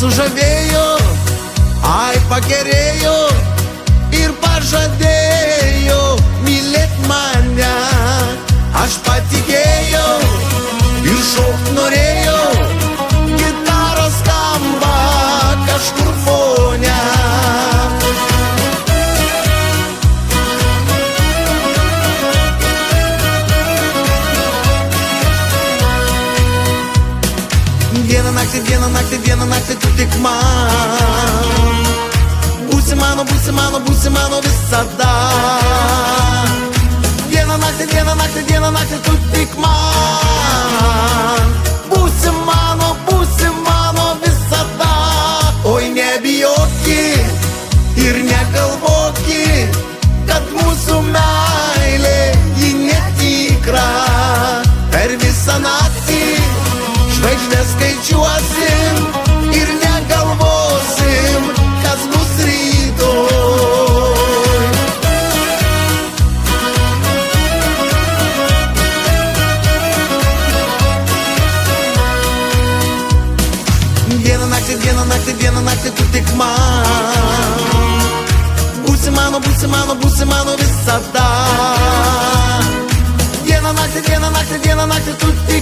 sužavėjo, ai pagerėjo ir pažadėjo mylėt mane. Aš patikėjau ir šokt norėjau, gitaros skamba kažkur fone. Dieną naktį, dieną naktį, dieną naktį tu tik man. Būsi mano, būsi mano, būsi mano visada. Dieną naktį, dieną naktį, dieną naktį tu tik man. Būsi mano visada. Oi nebijoki ir negalvoki, kad mūsų meilė ji netikra. Per visą naktį žvaigždės skaičiuosim ir negalvosim, kas bus rytoj. Dieną naktį, dieną naktį, dieną naktį tu tik man. Būsi mano, būsi mano, būsi mano visada. Dieną naktį, dieną naktį, dieną naktį tu tik